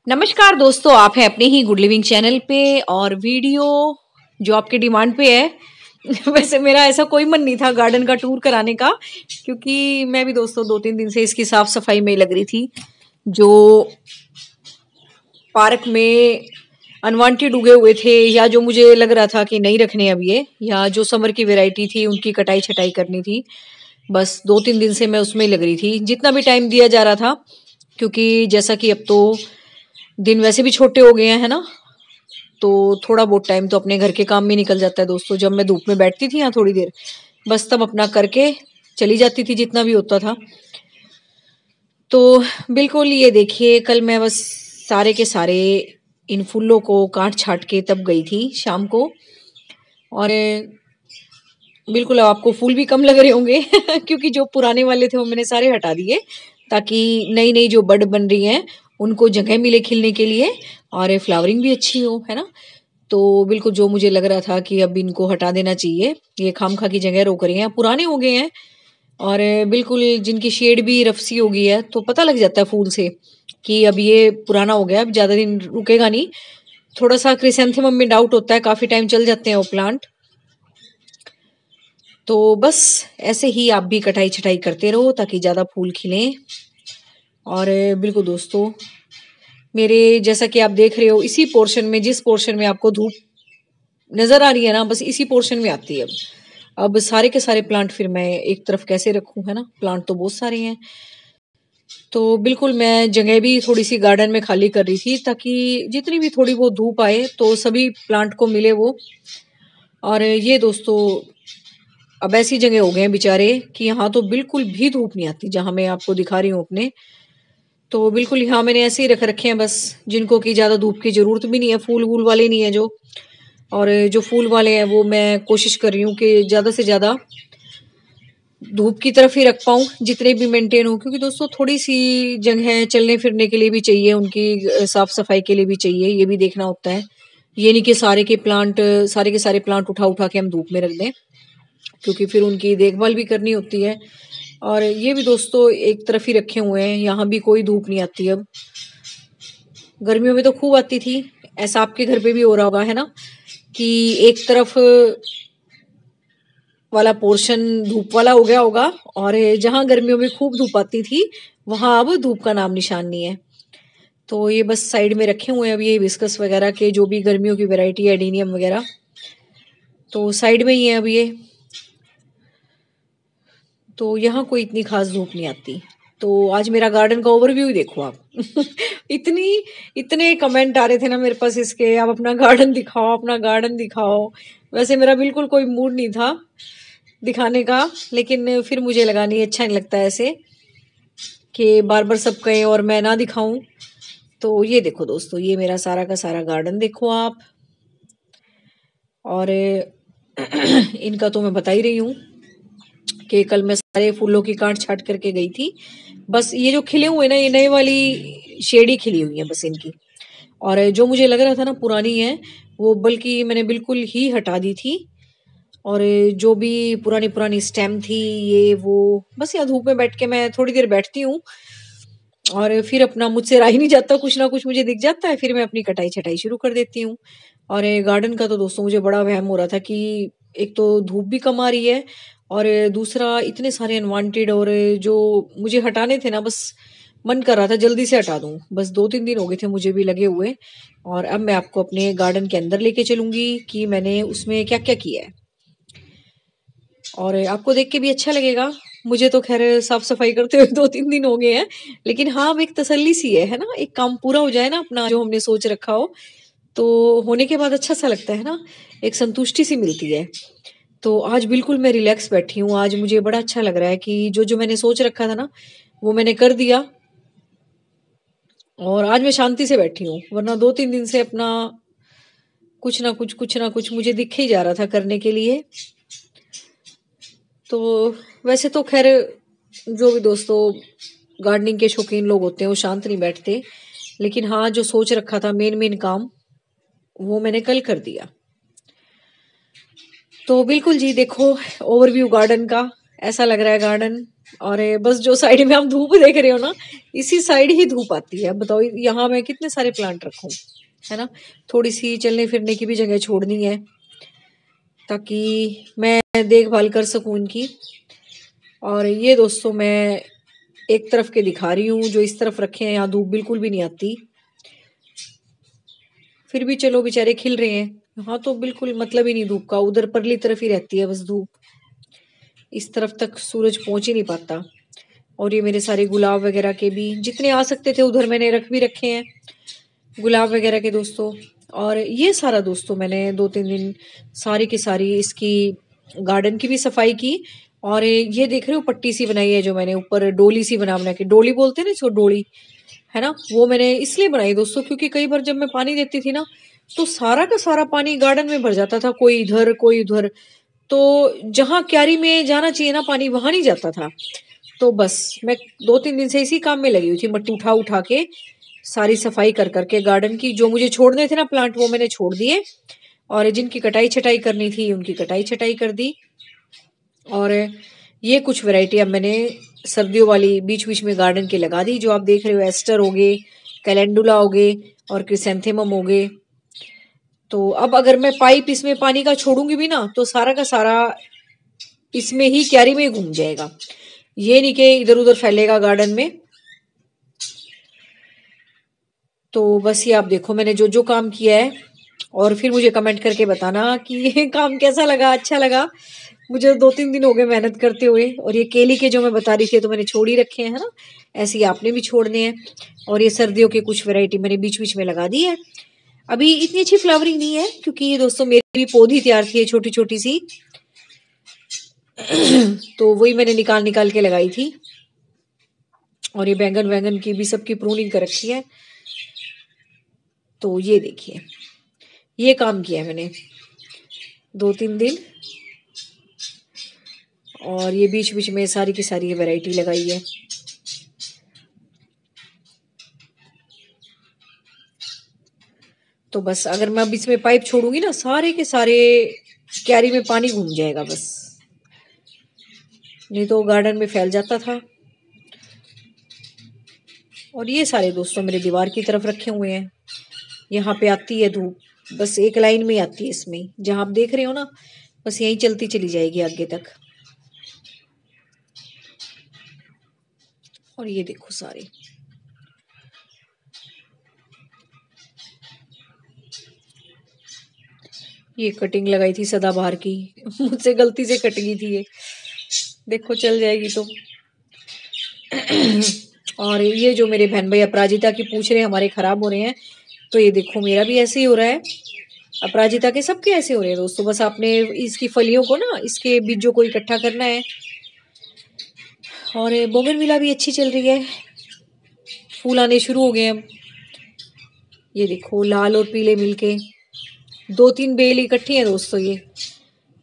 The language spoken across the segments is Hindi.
नमस्कार दोस्तों, आप हैं अपने ही गुड लिविंग चैनल पे और वीडियो जो आपके डिमांड पे है। वैसे मेरा ऐसा कोई मन नहीं था गार्डन का टूर कराने का, क्योंकि मैं भी दोस्तों 2-3 दिन से इसकी साफ सफाई में लग रही थी। जो पार्क में अनवांटेड उगे हुए थे या जो मुझे लग रहा था कि नहीं रखने अब ये, या जो समर की वैरायटी थी उनकी कटाई छटाई करनी थी। बस 2-3 दिन से मैं उसमें ही लग रही थी, जितना भी टाइम दिया जा रहा था, क्योंकि जैसा कि अब तो दिन वैसे भी छोटे हो गए हैं ना, तो थोड़ा बहुत टाइम तो अपने घर के काम में निकल जाता है दोस्तों। जब मैं धूप में बैठती थी यहाँ थोड़ी देर, बस तब अपना करके चली जाती थी जितना भी होता था। तो बिल्कुल ये देखिए, कल मैं बस सारे के सारे इन फूलों को काट छाट के तब गई थी शाम को। और बिल्कुल अब आपको फूल भी कम लग रहे होंगे क्योंकि जो पुराने वाले थे वो मैंने सारे हटा दिए, ताकि नई नई जो बड बन रही हैं उनको जगह मिले खिलने के लिए और फ्लावरिंग भी अच्छी हो, है ना। तो बिल्कुल जो मुझे लग रहा था कि अब इनको हटा देना चाहिए, ये खामखा की जगह रोक रहे हैं, पुराने हो गए हैं। और बिल्कुल जिनकी शेड भी रफ सी हो गई है, तो पता लग जाता है फूल से कि अब ये पुराना हो गया, अब ज्यादा दिन रुकेगा नहीं। थोड़ा सा क्रिसेंथेमम में डाउट होता है, काफी टाइम चल जाते हैं वो प्लांट। तो बस ऐसे ही आप भी कटाई छटाई करते रहो ताकि ज्यादा फूल खिलें। और बिल्कुल दोस्तों, मेरे जैसा कि आप देख रहे हो, इसी पोर्शन में, जिस पोर्शन में आपको धूप नजर आ रही है ना, बस इसी पोर्शन में आती है। अब सारे के सारे प्लांट फिर मैं एक तरफ कैसे रखूं, है ना, प्लांट तो बहुत सारे हैं। तो बिल्कुल मैं जगह भी थोड़ी सी गार्डन में खाली कर रही थी, ताकि जितनी भी थोड़ी बहुत धूप आए तो सभी प्लांट को मिले वो। और ये दोस्तों, अब ऐसी जगह हो गए हैं बेचारे कि यहाँ तो बिल्कुल भी धूप नहीं आती, जहां मैं आपको दिखा रही हूँ अपने। तो बिल्कुल यहाँ मैंने ऐसे ही रख रखे हैं बस, जिनको कि ज्यादा धूप की जरूरत भी नहीं है, फूल वूल वाले नहीं है जो। और जो फूल वाले हैं वो मैं कोशिश कर रही हूँ कि ज्यादा से ज्यादा धूप की तरफ ही रख पाऊं, जितने भी मेंटेन हो। क्योंकि दोस्तों थोड़ी सी जगह चलने फिरने के लिए भी चाहिए, उनकी साफ सफाई के लिए भी चाहिए, ये भी देखना होता है। ये नहीं कि सारे के सारे प्लांट उठा उठा के हम धूप में रख दें, क्योंकि फिर उनकी देखभाल भी करनी होती है। और ये भी दोस्तों एक तरफ ही रखे हुए हैं, यहाँ भी कोई धूप नहीं आती अब। गर्मियों में तो खूब आती थी, ऐसा आपके घर पे भी हो रहा होगा, है ना, कि एक तरफ वाला पोर्शन धूप वाला हो गया होगा, और जहां गर्मियों में खूब धूप आती थी वहां अब धूप का नाम निशान नहीं है। तो ये बस साइड में रखे हुए हैं अब ये हिबिस्कस वगैरह के, जो भी गर्मियों की वैरायटी है, एडीनियम वगैरह, तो साइड में ही है अब ये। तो यहाँ कोई इतनी खास धूप नहीं आती। तो आज मेरा गार्डन का ओवरव्यू ही देखो आप। इतनी इतने कमेंट आ रहे थे ना मेरे पास इसके, आप अपना गार्डन दिखाओ, अपना गार्डन दिखाओ। वैसे मेरा बिल्कुल कोई मूड नहीं था दिखाने का, लेकिन फिर मुझे लगा नहीं, अच्छा नहीं लगता ऐसे कि बार बार सब कहें और मैं ना दिखाऊं। तो ये देखो दोस्तों, ये मेरा सारा का सारा गार्डन देखो आप। और इनका तो मैं बता ही रही हूँ कि कल मैं सारे फूलों की काट छाट करके गई थी। बस ये जो खिले हुए ना, ये नए वाली शेडी खिली हुई है बस इनकी। और जो मुझे लग रहा था ना पुरानी है, वो बल्कि मैंने बिल्कुल ही हटा दी थी। और जो भी पुरानी पुरानी स्टेम थी, ये वो, बस यहाँ धूप में बैठ के मैं थोड़ी देर बैठती हूँ और फिर अपना, मुझसे रह ही नहीं जाता, कुछ ना कुछ मुझे दिख जाता है, फिर मैं अपनी कटाई छटाई शुरू कर देती हूँ। और गार्डन का तो दोस्तों मुझे बड़ा वहम हो रहा था कि एक तो धूप भी कम आ रही है, और दूसरा इतने सारे अनवांटेड और जो मुझे हटाने थे ना, बस मन कर रहा था जल्दी से हटा दूं। बस 2-3 दिन हो गए थे मुझे भी लगे हुए। और अब मैं आपको अपने गार्डन के अंदर लेके चलूंगी कि मैंने उसमें क्या क्या किया है, और आपको देख के भी अच्छा लगेगा। मुझे तो खैर साफ सफाई करते हुए 2-3 दिन हो गए हैं, लेकिन हाँ अब एक तसल्ली सी है ना, एक काम पूरा हो जाए ना अपना जो हमने सोच रखा हो, तो होने के बाद अच्छा सा लगता है ना, एक संतुष्टि सी मिलती है। तो आज बिल्कुल मैं रिलैक्स बैठी हूँ, आज मुझे बड़ा अच्छा लग रहा है कि जो जो मैंने सोच रखा था ना, वो मैंने कर दिया। और आज मैं शांति से बैठी हूँ, वरना 2-3 दिन से अपना कुछ ना कुछ मुझे दिख ही जा रहा था करने के लिए। तो वैसे तो खैर जो भी दोस्तों गार्डनिंग के शौकीन लोग होते हैं वो शांत नहीं बैठते, लेकिन हाँ जो सोच रखा था मेन मेन काम, वो मैंने कल कर दिया। तो बिल्कुल जी देखो, ओवरव्यू गार्डन का ऐसा लग रहा है गार्डन। और बस जो साइड में आप धूप देख रहे हो ना, इसी साइड ही धूप आती है। बताओ यहाँ मैं कितने सारे प्लांट रखूं, है ना। थोड़ी सी चलने फिरने की भी जगह छोड़नी है ताकि मैं देखभाल कर सकूं इनकी। और ये दोस्तों मैं एक तरफ के दिखा रही हूँ, जो इस तरफ रखे हैं यहाँ धूप बिल्कुल भी नहीं आती, फिर भी चलो बेचारे खिल रहे हैं। यहाँ तो बिल्कुल मतलब ही नहीं धूप का, उधर परली तरफ ही रहती है बस धूप, इस तरफ तक सूरज पहुंच ही नहीं पाता। और ये मेरे सारे गुलाब वगैरह के भी जितने आ सकते थे उधर मैंने रख भी रखे हैं, गुलाब वगैरह के दोस्तों। और ये सारा दोस्तों मैंने 2-3 दिन सारी की सारी इसकी गार्डन की भी सफाई की। और ये देख रहे हो पट्टी सी बनाई है जो मैंने ऊपर, डोली सी बना बना के, डोली बोलते हैं ना इसको, डोली, है ना। वो मैंने इसलिए बनाई दोस्तों क्योंकि कई बार जब मैं पानी देती थी ना तो सारा का सारा पानी गार्डन में भर जाता था, कोई इधर कोई उधर, तो जहां क्यारी में जाना चाहिए ना पानी वहां नहीं जाता था। तो बस मैं 2-3 दिन से इसी काम में लगी हुई थी, मट्टी उठा उठा के सारी सफाई कर करके गार्डन की। जो मुझे छोड़ने थे ना प्लांट वो मैंने छोड़ दिए, और जिनकी कटाई छटाई करनी थी उनकी कटाई छटाई कर दी। और ये कुछ वैरायटी अब मैंने सर्दियों वाली बीच बीच में गार्डन के लगा दी, जो आप देख रहे हो, एस्टर हो गए, कैलेंडुला हो गए और क्रिसेंथेमम हो गए। तो अब अगर मैं पाइप इसमें पानी का छोड़ूंगी भी ना तो सारा का सारा इसमें ही क्यारी में घूम जाएगा, ये नहीं कि इधर उधर फैलेगा गार्डन में। तो बस ये आप देखो मैंने जो जो काम किया है, और फिर मुझे कमेंट करके बताना कि ये काम कैसा लगा, अच्छा लगा। मुझे 2-3 दिन हो गए मेहनत करते हुए। और ये केली के जो मैं बता रही थी तो मैंने छोड़ ही रखे हैं, है ना, ऐसे ही आपने भी छोड़ने हैं। और ये सर्दियों के कुछ वैरायटी मैंने बीच बीच में लगा दी है। अभी इतनी अच्छी फ्लावरिंग नहीं है क्योंकि ये दोस्तों मेरी भी पौधी तैयार थी छोटी छोटी सी, तो वही मैंने निकाल निकाल के लगाई थी। और ये बैंगन वैगन की भी सबकी प्रूनिंग कर रखी है। तो ये देखिए ये काम किया है मैंने 2-3 दिन, और ये बीच बीच में सारी की सारी ये वैरायटी लगाई है। तो बस अगर मैं अब इसमें पाइप छोड़ूंगी ना सारे के सारे क्यारी में पानी घूम जाएगा बस, नहीं तो गार्डन में फैल जाता था। और ये सारे दोस्तों मेरे दीवार की तरफ रखे हुए हैं, यहाँ पे आती है धूप, बस एक लाइन में आती है इसमें, जहां आप देख रहे हो ना बस यहीं चलती चली जाएगी आगे तक। और ये देखो सारे, ये कटिंग लगाई थी सदाबहार की, मुझसे गलती से कट गई थी ये, देखो चल जाएगी तो। और ये जो मेरे बहन भाई अपराजिता की पूछ रहे हैं हमारे खराब हो रहे हैं, तो ये देखो मेरा भी ऐसे ही हो रहा है, अपराजिता के सबके ऐसे हो रहे हैं दोस्तों। बस आपने इसकी फलियों को ना, इसके बीजों को इकट्ठा करना है। और बोगनविला भी अच्छी चल रही है, फूल आने शुरू हो गए अब, ये देखो लाल और पीले मिलके 2-3 बेल इकट्ठी हैं दोस्तों। ये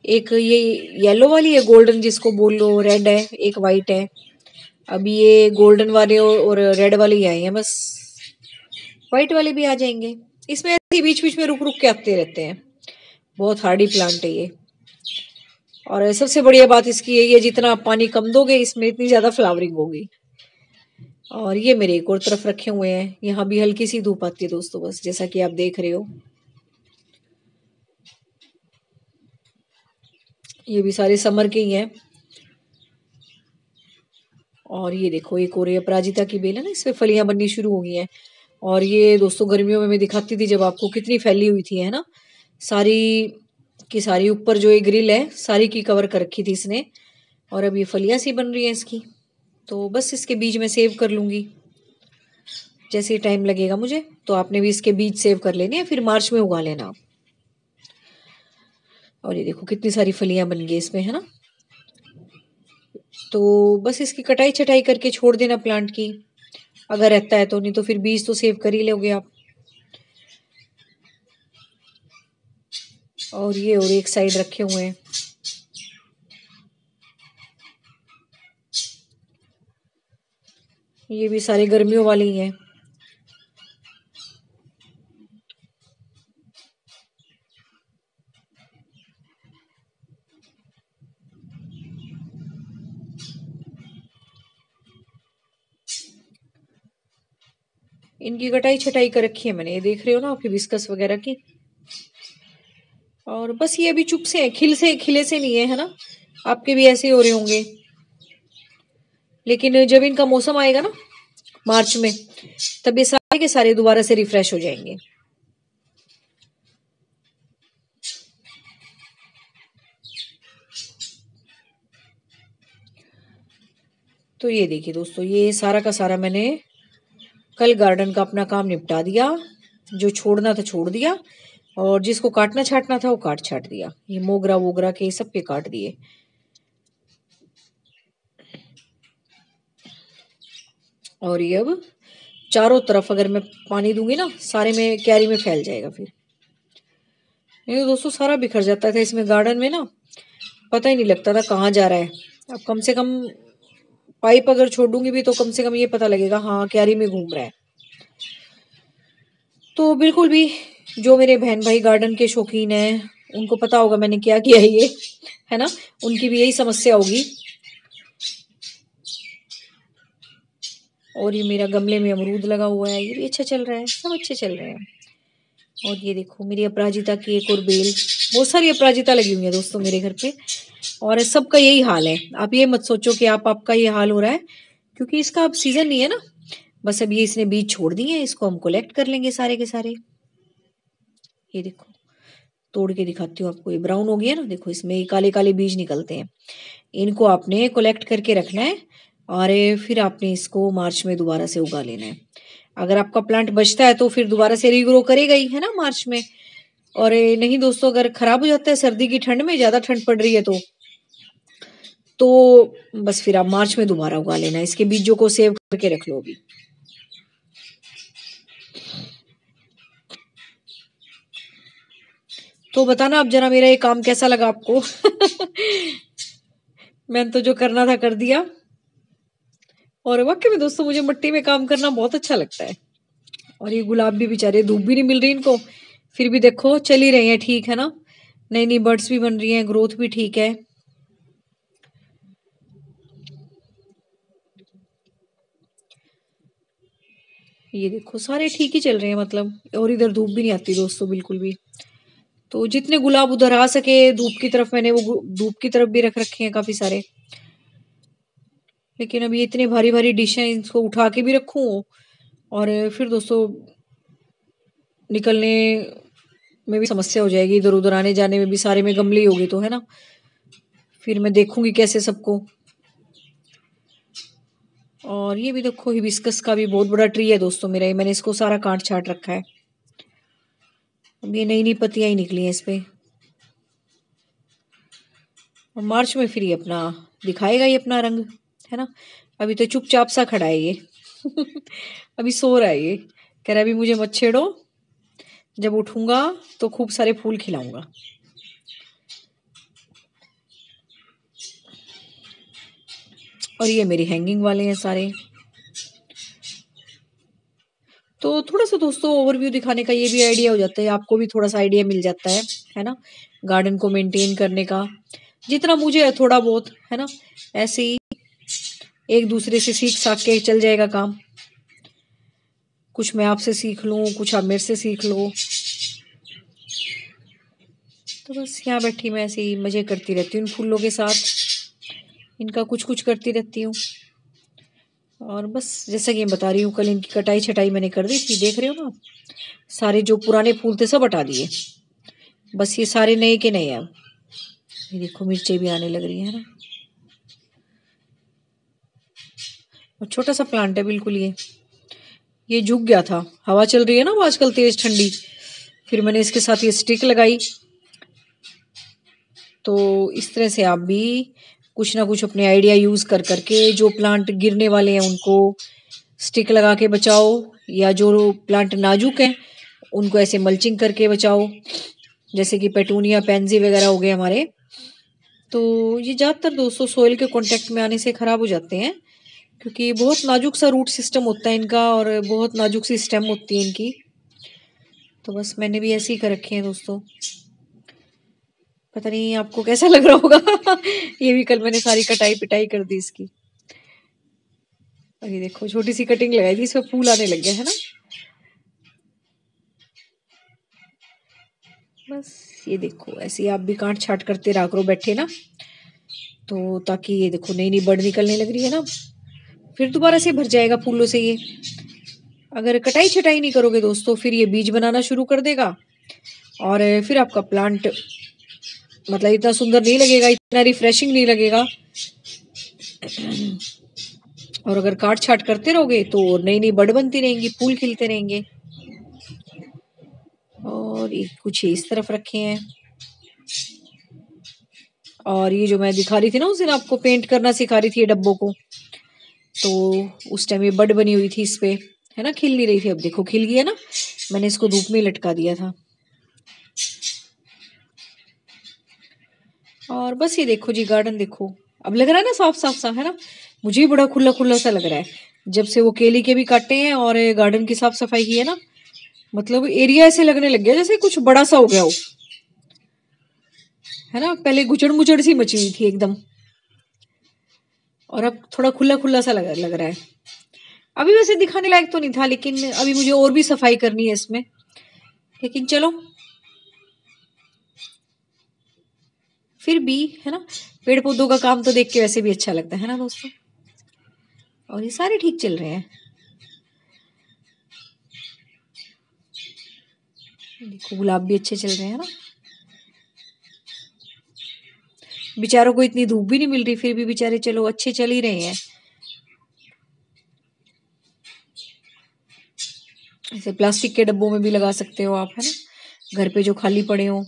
एक ये येलो वाली है, गोल्डन जिसको बोल लो, रेड है, एक वाइट है। अभी ये गोल्डन वाले और रेड वाले ही आए हैं, बस व्हाइट वाले भी आ जाएंगे। इसमें ऐसे बीच बीच में रुक रुक के आते रहते हैं, बहुत हार्डी प्लांट है ये। और सबसे बढ़िया बात इसकी यही है, जितना आप पानी कम दोगे इसमें इतनी ज्यादा फ्लावरिंग होगी। और ये मेरे एक और तरफ रखे हुए हैं, यहाँ भी हल्की सी धूप आती है दोस्तों, बस जैसा कि आप देख रहे हो। ये भी सारे समर के ही हैं। और ये देखो एक और अपराजिता की बेल है ना, इसमें फलियां बननी शुरू हो गई हैं। और ये दोस्तों गर्मियों में मैं दिखाती थी जब आपको, कितनी फैली हुई थी, है ना, सारी की सारी ऊपर जो ये ग्रिल है सारी की कवर कर रखी थी इसने। और अब ये फलियां सी बन रही हैं इसकी, तो बस इसके बीज मैं सेव कर लूंगी जैसे ही टाइम लगेगा मुझे। तो आपने भी इसके बीज सेव कर लेने हैं, फिर मार्च में उगा लेना। और ये देखो कितनी सारी फलियां बन गई इसमें, है ना। तो बस इसकी कटाई छटाई करके छोड़ देना प्लांट की, अगर रहता है तो, नहीं तो फिर बीज तो सेव कर ही लोगे आप। और ये और एक साइड रखे हुए हैं, ये भी सारे गर्मियों वाले ही हैं। इनकी कटाई छटाई कर रखी है मैंने, ये देख रहे हो ना आप, हिबिस्कस वगैरह की। और बस ये अभी चुप से है, खिले से नहीं है, है ना। आपके भी ऐसे ही हो रहे होंगे, लेकिन जब इनका मौसम आएगा ना मार्च में, तब ये सारे के सारे दोबारा से रिफ्रेश हो जाएंगे। तो ये देखिए दोस्तों, ये सारा का सारा मैंने कल गार्डन का अपना काम निपटा दिया। जो छोड़ना था छोड़ दिया, और जिसको काटना छाटना था वो काट छाट दिया। ये मोगरा वोगरा के सब के काट दिए। और ये अब चारों तरफ अगर मैं पानी दूंगी ना, सारे में क्यारी में फैल जाएगा। फिर नहीं तो दोस्तों सारा बिखर जाता था इसमें गार्डन में ना, पता ही नहीं लगता था कहाँ जा रहा है। अब कम से कम पाइप अगर छोड़ दूंगी भी तो कम से कम ये पता लगेगा हाँ क्यारी में घूम रहा है। तो बिल्कुल भी जो मेरे बहन भाई गार्डन के शौकीन हैं उनको पता होगा मैंने क्या किया है, ये है ना, उनकी भी यही समस्या होगी। और ये मेरा गमले में अमरूद लगा हुआ है, ये भी अच्छा चल रहा है, सब अच्छे चल रहे हैं। और ये देखो मेरी अपराजिता की एक और बेल, बहुत सारी अपराजिता लगी हुई है दोस्तों मेरे घर पे। और सबका यही हाल है। आप ये मत सोचो कि आपका ये हाल हो रहा है, क्योंकि इसका अब सीजन नहीं है ना। बस अब ये इसने बीज छोड़ दिए हैं, इसको हम कलेक्ट कर लेंगे सारे के सारे। ये देखो तोड़ के दिखाती हूँ आपको, ये ब्राउन हो गया ना, देखो इसमें काले काले बीज निकलते हैं। इनको आपने कलेक्ट करके रखना है, और फिर आपने इसको मार्च में दोबारा से उगा लेना है। अगर आपका प्लांट बचता है तो फिर दोबारा से रीग्रो करेगा ही, है ना, मार्च में। और नहीं दोस्तों, अगर खराब हो जाता है सर्दी की ठंड में, ज्यादा ठंड पड़ रही है तो बस फिर आप मार्च में दोबारा उगा लेना। इसके बीजों को सेव करके रख लो अभी। तो बताना अब जरा मेरा ये काम कैसा लगा आपको। मैंने तो जो करना था कर दिया। और वाकई में दोस्तों मुझे मिट्टी में काम करना बहुत अच्छा लगता है। और ये गुलाब भी बेचारे, धूप भी नहीं मिल रही इनको, फिर भी देखो चल ही रहे हैं, ठीक है ना। नई नई बर्ड्स भी बन रही हैं, ग्रोथ भी ठीक है। ये देखो सारे ठीक ही चल रहे हैं मतलब, और इधर धूप भी नहीं आती दोस्तों बिल्कुल भी। तो जितने गुलाब उधर आ सके धूप की तरफ, मैंने वो धूप की तरफ भी रख रखे हैं काफी सारे। लेकिन अभी इतने भारी भारी डिश हैं, इसको उठा के भी रखूं, और फिर दोस्तों निकलने में भी समस्या हो जाएगी, इधर उधर आने जाने में भी सारे में गमले ही होगी तो, है ना। फिर मैं देखूंगी कैसे सबको। और ये भी देखो हिबिस्कस का भी बहुत बड़ा ट्री है दोस्तों मेरा, ये मैंने इसको सारा काट छाट रखा है। अब ये नई नई पत्तियां ही निकली हैं इस पे, और मार्च में फिर ये अपना दिखाएगा ये अपना रंग, है ना। अभी तो चुपचाप सा खड़ा है ये। अभी सो रहा है ये, कह रहा है अभी मुझे मत छेड़ो, जब उठूंगा तो खूब सारे फूल खिलाऊंगा। और ये मेरी हैंगिंग वाले हैं सारे। तो थोड़ा सा दोस्तों ओवरव्यू दिखाने का ये भी आइडिया हो जाता है, आपको भी थोड़ा सा आइडिया मिल जाता है ना, गार्डन को मेंटेन करने का, जितना मुझे है थोड़ा बहुत, है ना। ऐसे ही एक दूसरे से सीख साख के चल जाएगा काम। कुछ मैं आपसे सीख लूं, कुछ आप मेरे से सीख लो। तो बस यहाँ बैठी मैं ऐसे ही मजे करती रहती हूँ इन फूलों के साथ, इनका कुछ कुछ करती रहती हूँ। और बस जैसा कि मैं बता रही हूँ, कल इनकी कटाई छटाई मैंने कर दी थी, देख रहे हो ना, सारे जो पुराने फूल थे सब हटा दिए। बस ये सारे नए के नए अब। ये देखो मिर्चें भी आने लग रही है ना। और छोटा सा प्लांट है बिल्कुल ये झुक गया था, हवा चल रही है ना वो आजकल तेज ठंडी, फिर मैंने इसके साथ ये स्टिक लगाई। तो इस तरह से आप भी कुछ ना कुछ अपने आइडिया यूज कर करके जो प्लांट गिरने वाले हैं उनको स्टिक लगा के बचाओ, या जो प्लांट नाजुक हैं उनको ऐसे मल्चिंग करके बचाओ, जैसे कि पेटूनिया पेंजी वगैरह हो गए हमारे। तो ये ज़्यादातर दोस्तों सोइल के कांटेक्ट में आने से ख़राब हो जाते हैं, क्योंकि बहुत नाजुक सा रूट सिस्टम होता है इनका, और बहुत नाजुक सी स्टेम होती है इनकी। तो बस मैंने भी ऐसे ही कर रखे हैं दोस्तों। पता नहीं आपको कैसा लग रहा होगा। ये भी कल मैंने सारी कटाई पिटाई कर दी इसकी। और ये देखो छोटी सी कटिंग लगाई थी, इसमें फूल आने लग गया, है ना। बस ये देखो ऐसे ही आप भी काट छाट करते रहा करो बैठे ना, तो ताकि ये देखो नई नई बड़ निकलने लग रही है ना, फिर दोबारा से भर जाएगा फूलों से ये। अगर कटाई छटाई नहीं करोगे दोस्तों, फिर ये बीज बनाना शुरू कर देगा और फिर आपका प्लांट मतलब इतना सुंदर नहीं लगेगा, इतना रिफ्रेशिंग नहीं लगेगा। और अगर काट छाट करते रहोगे तो नई नई बड़ बनती रहेंगी, फूल खिलते रहेंगे। और ये कुछ इस तरफ रखे हैं। और ये जो मैं दिखा रही थी ना उस दिन आपको पेंट करना सिखा रही थी ये डब्बों को, तो उस टाइम ये बड बनी हुई थी इस पे, है ना, खिल नहीं रही थी। अब देखो खिल गई है ना, मैंने इसको धूप में लटका दिया था। और बस ये देखो जी गार्डन देखो, अब लग रहा है ना साफ साफ सा, है ना, मुझे भी बड़ा खुला खुला सा लग रहा है जब से वो केली के भी काटे हैं और गार्डन की साफ सफाई की है ना। मतलब एरिया ऐसे लगने लग गया जैसे कुछ बड़ा सा हो गया हो, है ना। पहले गुचड़ मुचड़ सी मची हुई थी एकदम, और अब थोड़ा खुला खुला सा लग रहा है। अभी वैसे दिखाने लायक तो नहीं था, लेकिन अभी मुझे और भी सफाई करनी है इसमें, लेकिन चलो फिर भी, है ना, पेड़ पौधों का काम तो देख के वैसे भी अच्छा लगता है ना दोस्तों। और ये सारे ठीक चल रहे हैं, देखो गुलाब भी अच्छे चल रहे हैं ना। बेचारों को इतनी धूप भी नहीं मिल रही, फिर भी बेचारे चलो अच्छे चल ही रहे हैं। ऐसे प्लास्टिक के डब्बों में भी लगा सकते हो आप, है ना, घर पे जो खाली पड़े हो।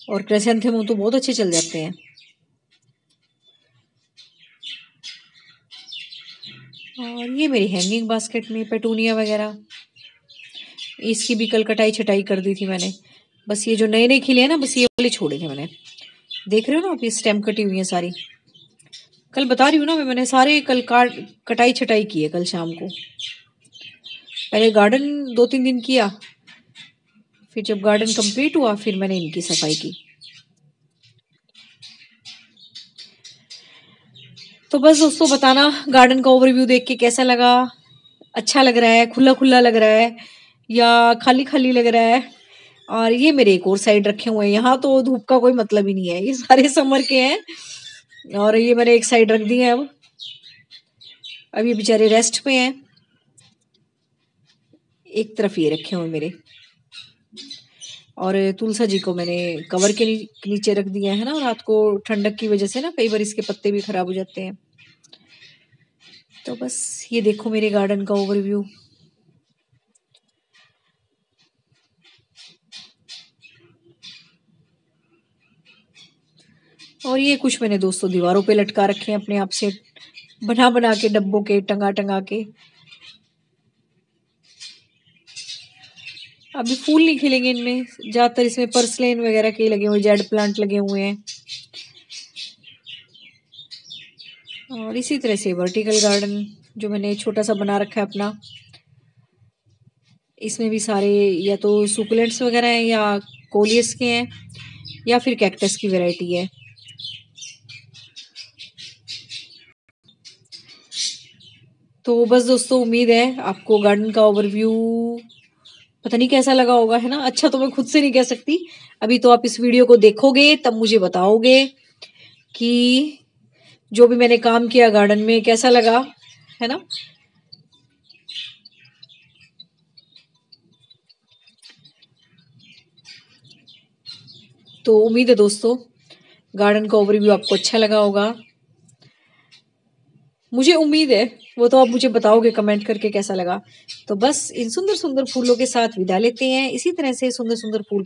और क्रेसेंथेमम तो बहुत अच्छे चल जाते हैं। और ये मेरी हैंगिंग बास्केट में पेटूनिया वगैरह, इसकी भी कल कटाई छटाई कर दी थी मैंने। बस ये जो नए नए खिले हैं ना, बस ये वाले छोड़े थे मैंने। देख रहे हो ना आप, ये स्टेम कटी हुई है सारी। कल बता रही हूँ ना मैंने सारे कल कटाई छटाई की है कल शाम को। पहले गार्डन 2-3 दिन किया, फिर जब गार्डन कंप्लीट हुआ फिर मैंने इनकी सफाई की। तो बस दोस्तों बताना गार्डन का ओवरव्यू देख के कैसा लगा, अच्छा लग रहा है, खुला खुला लग रहा है या खाली खाली लग रहा है। और ये मेरे एक और साइड रखे हुए हैं, यहाँ तो धूप का कोई मतलब ही नहीं है, ये सारे समर के हैं। और ये मैंने एक साइड रख दी है। अब ये बेचारे रेस्ट पे हैं। एक तरफ ये रखे हुए मेरे, और तुलसा जी को मैंने कवर के नीचे रख दिया है ना, रात को ठंडक की वजह से ना कई बार इसके पत्ते भी खराब हो जाते हैं। तो बस ये देखो मेरे गार्डन का ओवरव्यू। और ये कुछ मैंने दोस्तों दीवारों पे लटका रखे हैं अपने आप से बना बना के, डब्बों के टंगा टंगा के। अभी फूल नहीं खिलेंगे इनमें, ज्यादातर इसमें पर्सलेन वगैरह के लगे हुए, जेड प्लांट लगे हुए हैं। और इसी तरह से वर्टिकल गार्डन जो मैंने छोटा सा बना रखा है अपना, इसमें भी सारे या तो सुकुलेंट्स वगैरह हैं या कोलियस के हैं या फिर कैक्टस की वैरायटी है। तो बस दोस्तों उम्मीद है आपको गार्डन का ओवरव्यू पता नहीं कैसा लगा होगा, है ना। अच्छा तो मैं खुद से नहीं कह सकती, अभी तो आप इस वीडियो को देखोगे तब मुझे बताओगे कि जो भी मैंने काम किया गार्डन में कैसा लगा, है ना। तो उम्मीद है दोस्तों गार्डन का ओवरव्यू आपको अच्छा लगा होगा, मुझे उम्मीद है। वो तो आप मुझे बताओगे कमेंट करके कैसा लगा। तो बस इन सुंदर सुंदर फूलों के साथ विदा लेते हैं। इसी तरह से सुंदर सुंदर फूल